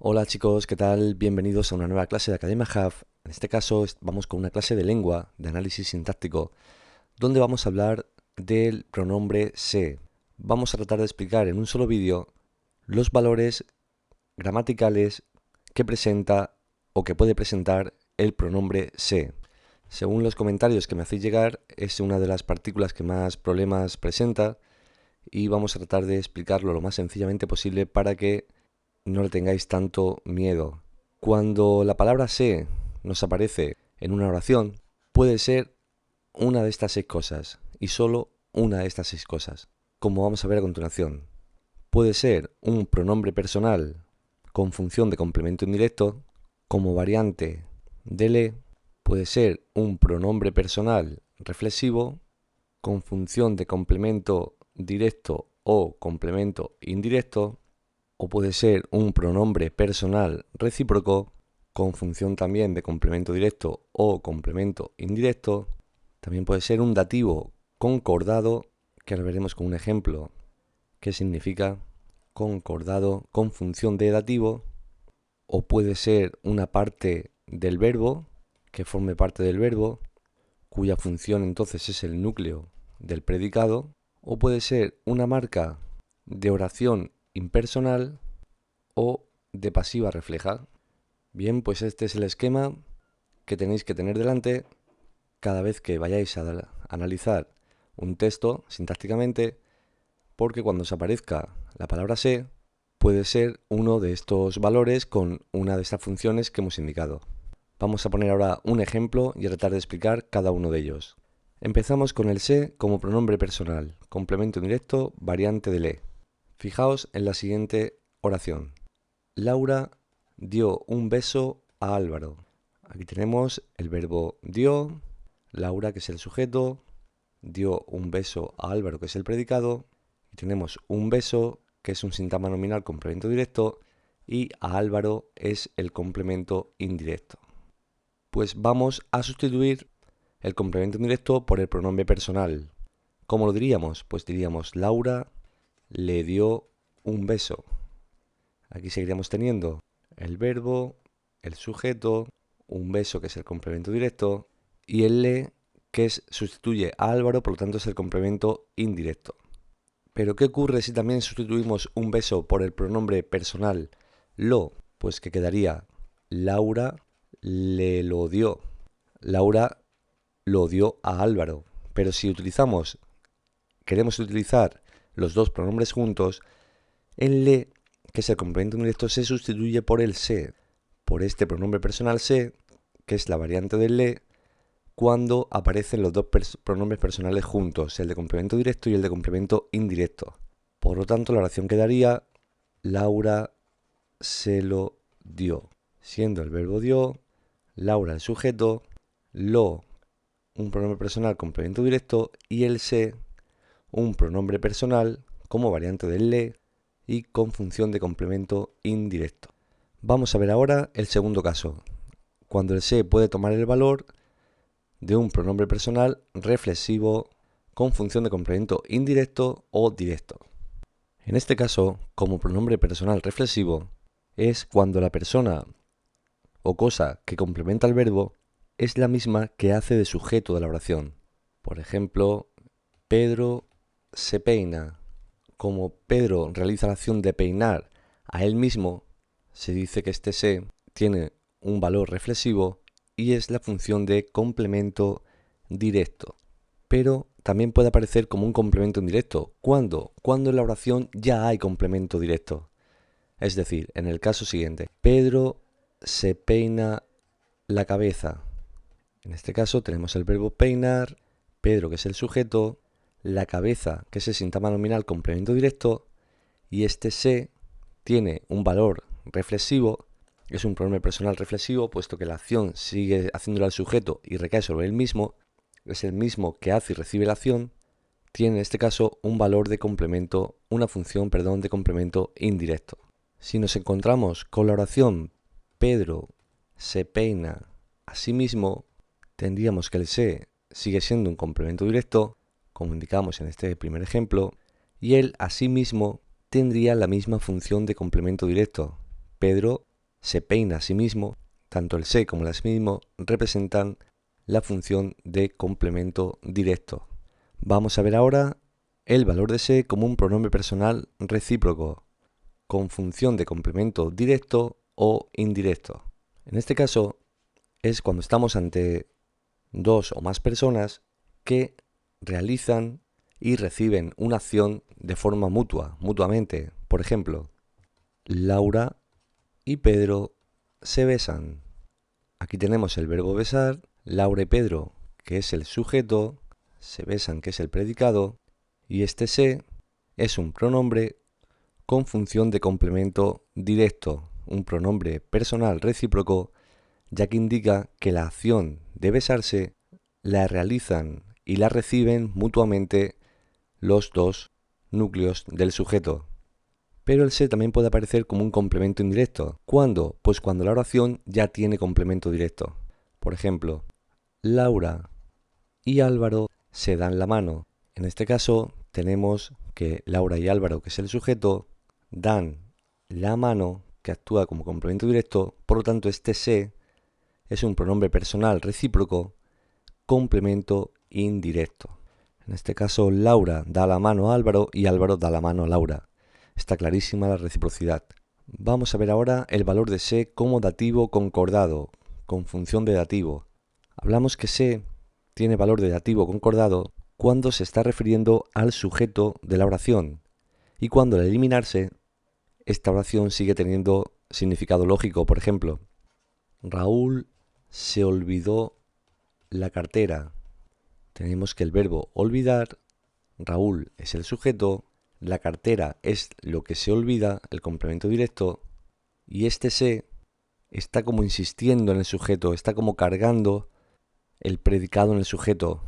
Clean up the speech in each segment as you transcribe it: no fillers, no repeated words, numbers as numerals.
Hola chicos, ¿qué tal? Bienvenidos a una nueva clase de Academia Hub. En este caso vamos con una clase de lengua, de análisis sintáctico, donde vamos a hablar del pronombre se. Vamos a tratar de explicar en un solo vídeo los valores gramaticales que presenta o que puede presentar el pronombre se. Según los comentarios que me hacéis llegar, es una de las partículas que más problemas presenta y vamos a tratar de explicarlo lo más sencillamente posible para que no le tengáis tanto miedo. Cuando la palabra se nos aparece en una oración, puede ser una de estas 6 cosas y solo una de estas 6 cosas, como vamos a ver a continuación. Puede ser un pronombre personal con función de complemento indirecto, como variante de le. Puede ser un pronombre personal reflexivo con función de complemento directo o complemento indirecto, o puede ser un pronombre personal recíproco con función también de complemento directo o complemento indirecto. También puede ser un dativo concordado, que ahora veremos con un ejemplo qué significa concordado con función de dativo, o puede ser una parte del verbo que forme parte del verbo, cuya función entonces es el núcleo del predicado, o puede ser una marca de oración impersonal o de pasiva refleja. Bien, pues este es el esquema que tenéis que tener delante cada vez que vayáis a analizar un texto sintácticamente, porque cuando os aparezca la palabra se, puede ser uno de estos valores con una de estas funciones que hemos indicado. Vamos a poner ahora un ejemplo y a tratar de explicar cada uno de ellos. Empezamos con el se como pronombre personal, complemento indirecto, variante de le. Fijaos en la siguiente oración. Laura dio un beso a Álvaro. Aquí tenemos el verbo dio, Laura que es el sujeto, dio un beso a Álvaro que es el predicado, y tenemos un beso que es un sintagma nominal complemento directo y a Álvaro es el complemento indirecto. Pues vamos a sustituir el complemento indirecto por el pronombre personal. ¿Cómo lo diríamos? Pues diríamos Laura le dio un beso. Aquí seguiríamos teniendo el verbo, el sujeto, un beso que es el complemento directo y el le que sustituye a Álvaro, por lo tanto es el complemento indirecto. Pero ¿qué ocurre si también sustituimos un beso por el pronombre personal lo? Pues que quedaría Laura le lo dio. Laura lo dio a Álvaro. Pero si queremos utilizar los dos pronombres juntos, el le, que es el complemento indirecto, se sustituye por el se, por este pronombre personal se, que es la variante del le, cuando aparecen los dos pronombres personales juntos, el de complemento directo y el de complemento indirecto. Por lo tanto, la oración quedaría Laura se lo dio, siendo el verbo dio, Laura el sujeto, lo un pronombre personal complemento directo y el se un pronombre personal como variante del le y con función de complemento indirecto. Vamos a ver ahora el segundo caso, cuando el se puede tomar el valor de un pronombre personal reflexivo con función de complemento indirecto o directo. En este caso, como pronombre personal reflexivo, es cuando la persona o cosa que complementa el verbo es la misma que hace de sujeto de la oración. Por ejemplo, Pedro se peina. Como Pedro realiza la acción de peinar a él mismo, se dice que este se tiene un valor reflexivo y es la función de complemento directo. Pero también puede aparecer como un complemento indirecto. ¿Cuándo? Cuando en la oración ya hay complemento directo. Es decir, en el caso siguiente, Pedro se peina la cabeza. En este caso tenemos el verbo peinar, Pedro que es el sujeto, la cabeza que es el sintagma nominal complemento directo y este se tiene un valor reflexivo, es un pronombre personal reflexivo puesto que la acción sigue haciéndola al sujeto y recae sobre él mismo, es el mismo que hace y recibe la acción, tiene en este caso un valor de complemento, una función, de complemento indirecto. Si nos encontramos con la oración Pedro se peina a sí mismo, tendríamos que el se sigue siendo un complemento directo, como indicamos en este primer ejemplo, y el asimismo tendría la misma función de complemento directo. Pedro se peina a sí mismo, tanto el se como el a sí mismo representan la función de complemento directo. Vamos a ver ahora el valor de se como un pronombre personal recíproco, con función de complemento directo o indirecto. En este caso es cuando estamos ante dos o más personas que realizan y reciben una acción de forma mutuamente. Por ejemplo, Laura y Pedro se besan. Aquí tenemos el verbo besar, Laura y Pedro, que es el sujeto, se besan, que es el predicado, y este se es un pronombre con función de complemento directo, un pronombre personal recíproco, ya que indica que la acción de besarse la realizan y la reciben mutuamente los dos núcleos del sujeto. Pero el se también puede aparecer como un complemento indirecto. ¿Cuándo? Pues cuando la oración ya tiene complemento directo. Por ejemplo, Laura y Álvaro se dan la mano. En este caso tenemos que Laura y Álvaro, que es el sujeto, dan la mano, que actúa como complemento directo. Por lo tanto, este se es un pronombre personal recíproco, complemento indirecto. En este caso, Laura da la mano a Álvaro y Álvaro da la mano a Laura. Está clarísima la reciprocidad. Vamos a ver ahora el valor de se como dativo concordado, con función de dativo. Hablamos que se tiene valor de dativo concordado cuando se está refiriendo al sujeto de la oración y cuando al eliminarse, esta oración sigue teniendo significado lógico. Por ejemplo, Raúl se olvidó la cartera. Tenemos que el verbo olvidar, Raúl es el sujeto, la cartera es lo que se olvida, el complemento directo, y este se está como insistiendo en el sujeto, está como cargando el predicado en el sujeto.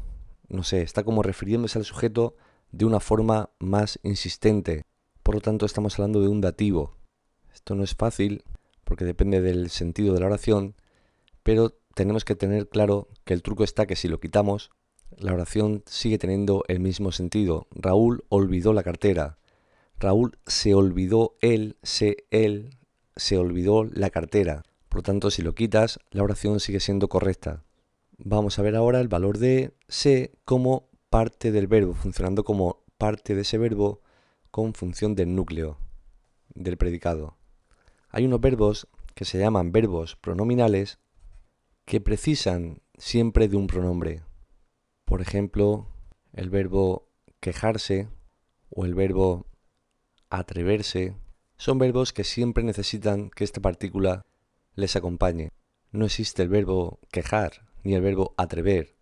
No sé, está como refiriéndose al sujeto de una forma más insistente. Por lo tanto, estamos hablando de un dativo. Esto no es fácil porque depende del sentido de la oración, pero tenemos que tener claro que el truco está que si lo quitamos, la oración sigue teniendo el mismo sentido. Raúl olvidó la cartera. Raúl se olvidó él se olvidó la cartera. Por lo tanto, si lo quitas, la oración sigue siendo correcta. Vamos a ver ahora el valor de se como parte del verbo, funcionando como parte de ese verbo con función del núcleo, del predicado. Hay unos verbos que se llaman verbos pronominales que precisan siempre de un pronombre. Por ejemplo, el verbo quejarse o el verbo atreverse son verbos que siempre necesitan que esta partícula les acompañe. No existe el verbo quejar ni el verbo atrever.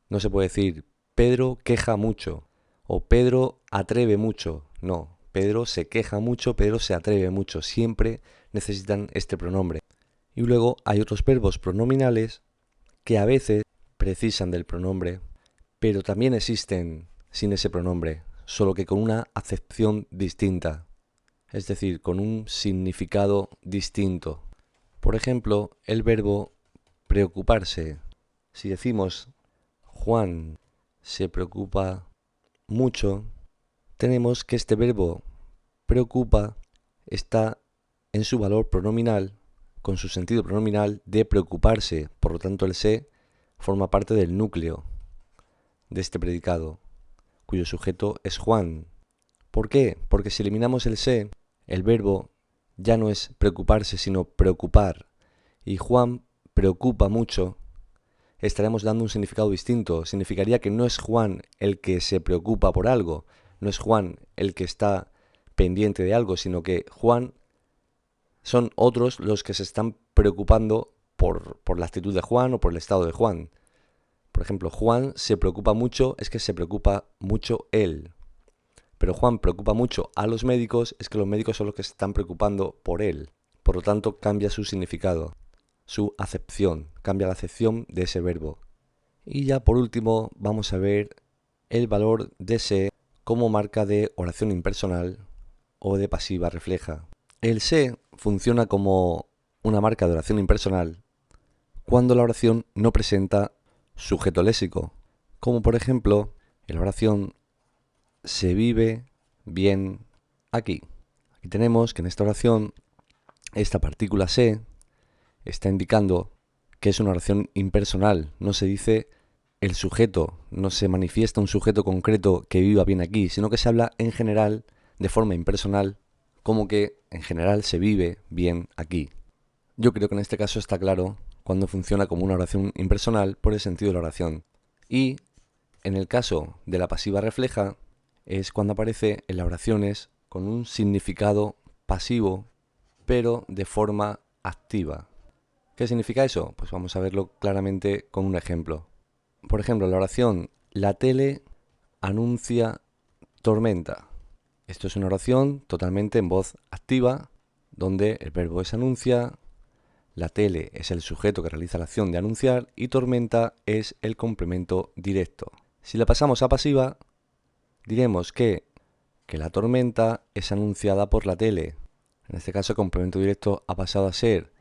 No se puede decir Pedro queja mucho o Pedro atreve mucho. No, Pedro se queja mucho, Pedro se atreve mucho. Siempre necesitan este pronombre. Y luego hay otros verbos pronominales que a veces precisan del pronombre, pero también existen sin ese pronombre, solo que con una acepción distinta, es decir, con un significado distinto. Por ejemplo, el verbo preocuparse. Si decimos Juan se preocupa mucho, tenemos que este verbo preocupa está en su valor pronominal, con su sentido pronominal de preocuparse. Por lo tanto, el se forma parte del núcleo de este predicado, cuyo sujeto es Juan. ¿Por qué? Porque si eliminamos el se, el verbo ya no es preocuparse, sino preocupar. Y Juan preocupa mucho, estaremos dando un significado distinto. Significaría que no es Juan el que se preocupa por algo, no es Juan el que está pendiente de algo, sino que Juan son otros los que se están preocupando por la actitud de Juan o por el estado de Juan. Por ejemplo, Juan se preocupa mucho, es que se preocupa mucho él. Pero Juan preocupa mucho a los médicos, es que los médicos son los que se están preocupando por él. Por lo tanto, cambia su significado, su acepción, cambia la acepción de ese verbo. Y ya por último, vamos a ver el valor de se como marca de oración impersonal o de pasiva refleja. El se funciona como una marca de oración impersonal cuando la oración no presenta sujeto léxico, como por ejemplo en la oración se vive bien aquí. Aquí tenemos que en esta oración esta partícula se está indicando que es una oración impersonal. No se dice el sujeto, no se manifiesta un sujeto concreto que viva bien aquí, sino que se habla en general, de forma impersonal, como que en general se vive bien aquí. Yo creo que en este caso está claro cuando funciona como una oración impersonal por el sentido de la oración. Y en el caso de la pasiva refleja es cuando aparece en las oraciones con un significado pasivo, pero de forma activa. ¿Qué significa eso? Pues vamos a verlo claramente con un ejemplo. Por ejemplo, la oración la tele anuncia tormenta. Esto es una oración totalmente en voz activa, donde el verbo es anuncia, la tele es el sujeto que realiza la acción de anunciar y tormenta es el complemento directo. Si la pasamos a pasiva, diremos que la tormenta es anunciada por la tele. En este caso, el complemento directo ha pasado a ser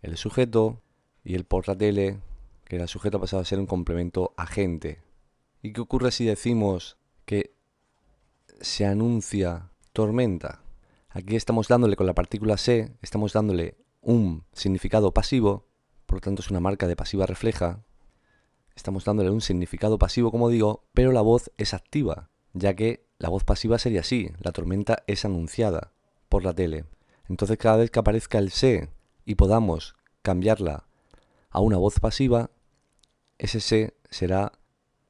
el sujeto y el por la tele, que era el sujeto, ha pasado a ser un complemento agente. ¿Y qué ocurre si decimos que se anuncia tormenta? Aquí estamos dándole con la partícula se, estamos dándole un significado pasivo, por lo tanto es una marca de pasiva refleja. Estamos dándole un significado pasivo, como digo, pero la voz es activa, ya que la voz pasiva sería así, la tormenta es anunciada por la tele. Entonces cada vez que aparezca el se y podamos cambiarla a una voz pasiva, ese se será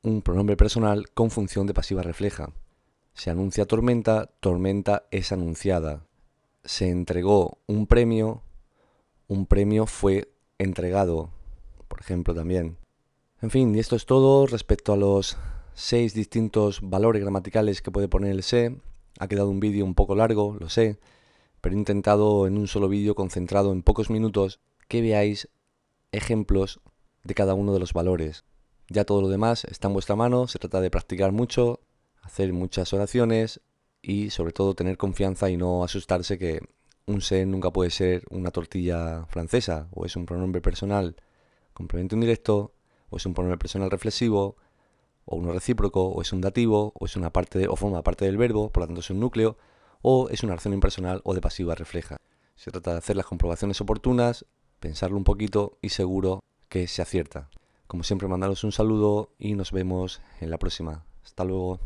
un pronombre personal con función de pasiva refleja. Se anuncia tormenta, tormenta es anunciada. Se entregó un premio fue entregado, por ejemplo, también. En fin, y esto es todo respecto a los 6 distintos valores gramaticales que puede poner el se. Ha quedado un vídeo un poco largo, lo sé, pero he intentado en un solo vídeo, concentrado en pocos minutos, que veáis ejemplos de cada uno de los valores. Ya todo lo demás está en vuestra mano, se trata de practicar mucho, hacer muchas oraciones y sobre todo tener confianza y no asustarse que un se nunca puede ser una tortilla francesa, o es un pronombre personal complemento indirecto, o es un pronombre personal reflexivo, o uno recíproco, o es un dativo, o es una parte o forma parte del verbo, por lo tanto es un núcleo, o es una oración impersonal o de pasiva refleja. Se trata de hacer las comprobaciones oportunas, pensarlo un poquito y seguro que se acierta. Como siempre, mandaros un saludo y nos vemos en la próxima. Hasta luego.